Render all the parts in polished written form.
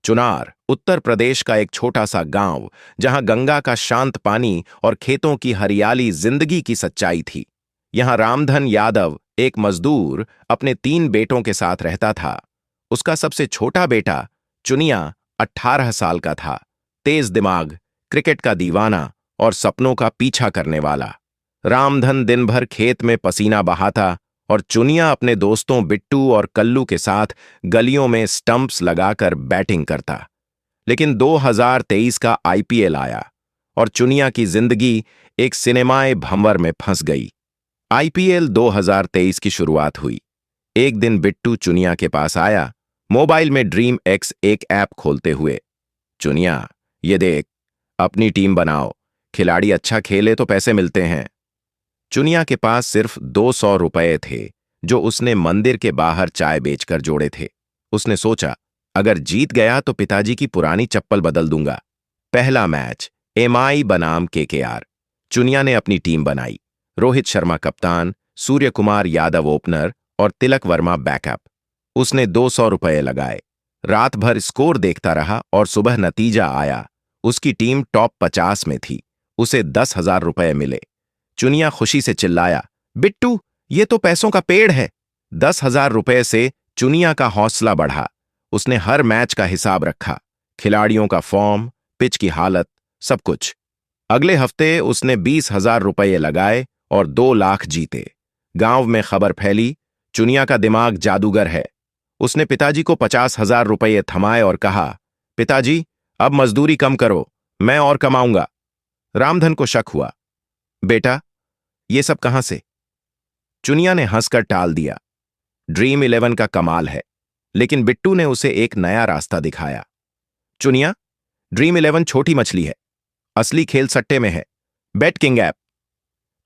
चुनार, उत्तर प्रदेश का एक छोटा सा गांव, जहां गंगा का शांत पानी और खेतों की हरियाली जिंदगी की सच्चाई थी। यहां रामधन यादव, एक मजदूर, अपने 3 बेटों के साथ रहता था। उसका सबसे छोटा बेटा, चुनिया, 18 साल का था। तेज दिमाग, क्रिकेट का दीवाना और सपनों का पीछा करने वाला। रामधन दिन भर खेत में पसीना बहाता और चुनिया अपने दोस्तों बिट्टू और कल्लू के साथ गलियों में स्टंप्स लगाकर बैटिंग करता। लेकिन 2023 का आईपीएल आया और चुनिया की जिंदगी एक सिनेमाए भंवर में फंस गई। आईपीएल 2023 की शुरुआत हुई। एक दिन बिट्टू चुनिया के पास आया, मोबाइल में ड्रीम एक्स एक ऐप खोलते हुए। चुनिया, ये देख, अपनी टीम बनाओ, खिलाड़ी अच्छा खेले तो पैसे मिलते हैं। चुनिया के पास सिर्फ 200 रुपए थे, जो उसने मंदिर के बाहर चाय बेचकर जोड़े थे। उसने सोचा, अगर जीत गया तो पिताजी की पुरानी चप्पल बदल दूंगा। पहला मैच, एमआई बनाम केकेआर। चुनिया ने अपनी टीम बनाई। रोहित शर्मा कप्तान, सूर्य कुमार यादव ओपनर और तिलक वर्मा बैकअप। उसने 200 रुपए लगाए। रात भर स्कोर देखता रहा और सुबह नतीजा आया। उसकी टीम टॉप 50 में थी। उसे 10,000 रुपए मिले। चुनिया खुशी से चिल्लाया, बिट्टू, ये तो पैसों का पेड़ है। 10,000 रुपए से चुनिया का हौसला बढ़ा। उसने हर मैच का हिसाब रखा, खिलाड़ियों का फॉर्म, पिच की हालत, सब कुछ। अगले हफ्ते उसने 20,000 रुपए लगाए और 2 लाख जीते। गांव में खबर फैली, चुनिया का दिमाग जादूगर है। उसने पिताजी को 50,000 रुपए थमाए और कहा, पिताजी, अब मजदूरी कम करो, मैं और कमाऊंगा। रामधन को शक हुआ, बेटा, ये सब कहां से? चुनिया ने हंसकर टाल दिया, ड्रीम 11 का कमाल है। लेकिन बिट्टू ने उसे एक नया रास्ता दिखाया। चुनिया, ड्रीम 11 छोटी मछली है, असली खेल सट्टे में है। बेट किंग ऐप।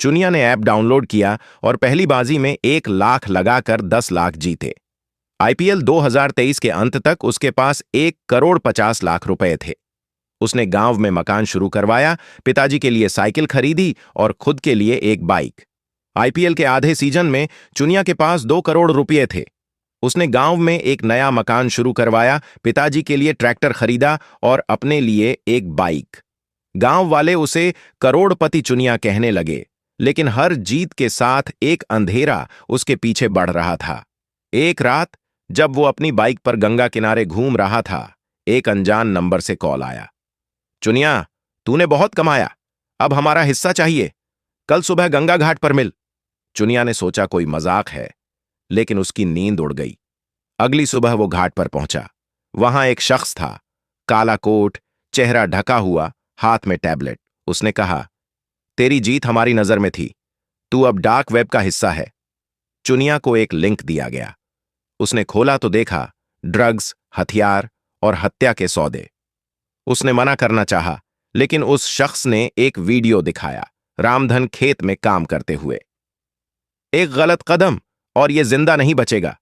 चुनिया ने ऐप डाउनलोड किया और पहली बाजी में 1 लाख लगाकर 10 लाख जीते। आईपीएल 2023 के अंत तक उसके पास 1,50,50,00,000 रुपए थे। उसने गांव में मकान शुरू करवाया, पिताजी के लिए साइकिल खरीदी और खुद के लिए एक बाइक। आईपीएल के आधे सीजन में चुनिया के पास 2 करोड़ रुपए थे। उसने गांव में एक नया मकान शुरू करवाया, पिताजी के लिए ट्रैक्टर खरीदा और अपने लिए एक बाइक। गांव वाले उसे करोड़पति चुनिया कहने लगे, लेकिन हर जीत के साथ एक अंधेरा उसके पीछे बढ़ रहा था। एक रात, जब वो अपनी बाइक पर गंगा किनारे घूम रहा था, एक अनजान नंबर से कॉल आया। चुनिया, तूने बहुत कमाया, अब हमारा हिस्सा चाहिए। कल सुबह गंगा घाट पर मिल। चुनिया ने सोचा कोई मजाक है, लेकिन उसकी नींद उड़ गई। अगली सुबह वो घाट पर पहुंचा। वहां एक शख्स था, काला कोट, चेहरा ढका हुआ, हाथ में टैबलेट। उसने कहा, तेरी जीत हमारी नजर में थी, तू अब डार्क वेब का हिस्सा है। चुनिया को एक लिंक दिया गया। उसने खोला तो देखा, ड्रग्स, हथियार और हत्या के सौदे। उसने मना करना चाहा, लेकिन उस शख्स ने एक वीडियो दिखाया, रामधन खेत में काम करते हुए। एक गलत कदम और ये जिंदा नहीं बचेगा।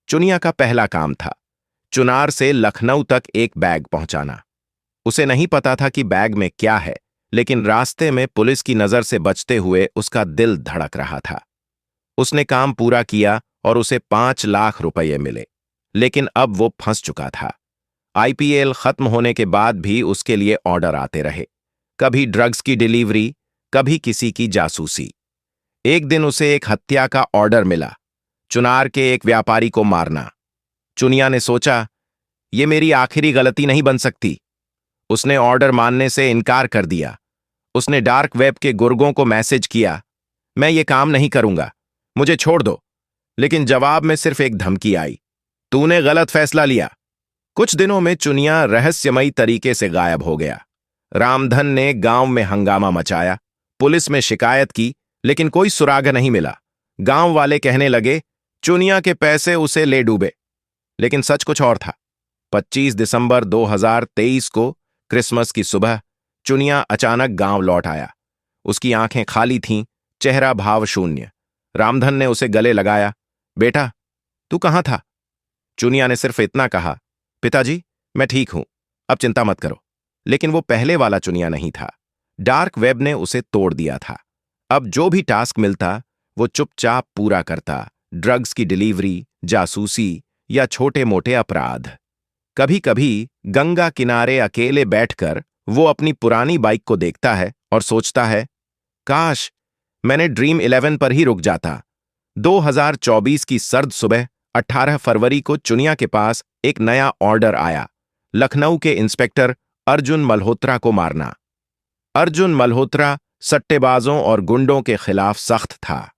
चुनिया का पहला काम था चुनार से लखनऊ तक एक बैग पहुंचाना। उसे नहीं पता था कि बैग में क्या है, लेकिन रास्ते में पुलिस की नजर से बचते हुए उसका दिल धड़क रहा था। उसने काम पूरा किया और उसे 5 लाख रुपए मिले, लेकिन अब वो फंस चुका था। आईपीएल खत्म होने के बाद भी उसके लिए ऑर्डर आते रहे, कभी ड्रग्स की डिलीवरी, कभी किसी की जासूसी। एक दिन उसे एक हत्या का ऑर्डर मिला, चुनार के एक व्यापारी को मारना। चुनिया ने सोचा, ये मेरी आखिरी गलती नहीं बन सकती। उसने ऑर्डर मानने से इनकार कर दिया। उसने डार्क वेब के गुर्गों को मैसेज किया, मैं ये काम नहीं करूंगा, मुझे छोड़ दो। लेकिन जवाब में सिर्फ एक धमकी आई, तूने गलत फैसला लिया। कुछ दिनों में चुनिया रहस्यमयी तरीके से गायब हो गया। रामधन ने गांव में हंगामा मचाया, पुलिस में शिकायत की, लेकिन कोई सुराग नहीं मिला। गांव वाले कहने लगे, चुनिया के पैसे उसे ले डूबे। लेकिन सच कुछ और था। 25 दिसंबर 2023 को, क्रिसमस की सुबह, चुनिया अचानक गांव लौट आया। उसकी आंखें खाली थीं, चेहरा भाव शून्य। रामधन ने उसे गले लगाया, बेटा, तू कहां था? चुनिया ने सिर्फ इतना कहा, पिताजी, मैं ठीक हूं, अब चिंता मत करो। लेकिन वो पहले वाला चुनिया नहीं था। डार्क वेब ने उसे तोड़ दिया था। अब जो भी टास्क मिलता, वो चुपचाप पूरा करता, ड्रग्स की डिलीवरी, जासूसी या छोटे मोटे अपराध। कभी कभी गंगा किनारे अकेले बैठकर वो अपनी पुरानी बाइक को देखता है और सोचता है, काश मैंने ड्रीम 11 पर ही रुक जाता। 2024 की सर्द सुबह 18 फरवरी को चुनिया के पास एक नया ऑर्डर आया, लखनऊ के इंस्पेक्टर अर्जुन मल्होत्रा को मारना। अर्जुन मल्होत्रा सट्टेबाजों और गुंडों के खिलाफ सख्त था।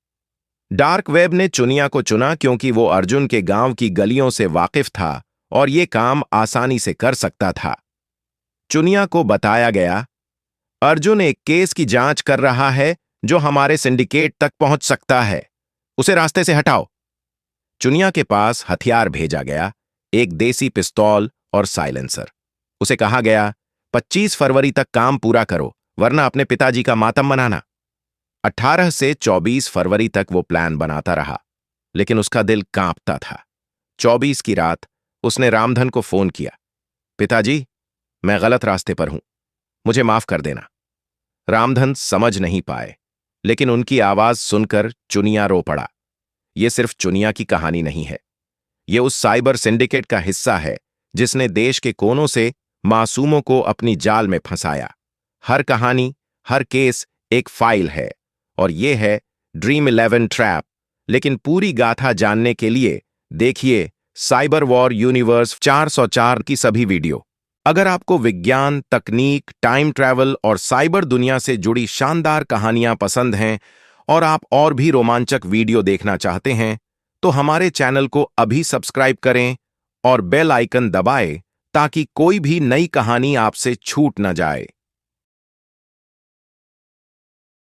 डार्क वेब ने चुनिया को चुना क्योंकि वो अर्जुन के गांव की गलियों से वाकिफ था और ये काम आसानी से कर सकता था। चुनिया को बताया गया, अर्जुन एक केस की जांच कर रहा है जो हमारे सिंडिकेट तक पहुंच सकता है, उसे रास्ते से हटाओ। चुनिया के पास हथियार भेजा गया, एक देसी पिस्तौल और साइलेंसर। उसे कहा गया, 25 फरवरी तक काम पूरा करो वरना अपने पिताजी का मातम मनाना। 18 से 24 फरवरी तक वो प्लान बनाता रहा, लेकिन उसका दिल कांपता था। 24 की रात उसने रामधन को फोन किया, पिताजी, मैं गलत रास्ते पर हूं, मुझे माफ कर देना। रामधन समझ नहीं पाए, लेकिन उनकी आवाज सुनकर चुनिया रो पड़ा। यह सिर्फ चुनिया की कहानी नहीं है, यह उस साइबर सिंडिकेट का हिस्सा है जिसने देश के कोनों से मासूमों को अपनी जाल में फंसाया। हर कहानी, हर केस एक फाइल है, और यह है ड्रीम 11 ट्रैप। लेकिन पूरी गाथा जानने के लिए देखिए साइबर वॉर यूनिवर्स 404 की सभी वीडियो। अगर आपको विज्ञान, तकनीक, टाइम ट्रैवल और साइबर दुनिया से जुड़ी शानदार कहानियां पसंद हैं और आप और भी रोमांचक वीडियो देखना चाहते हैं, तो हमारे चैनल को अभी सब्सक्राइब करें और बेल आइकन दबाएं ताकि कोई भी नई कहानी आपसे छूट न जाए।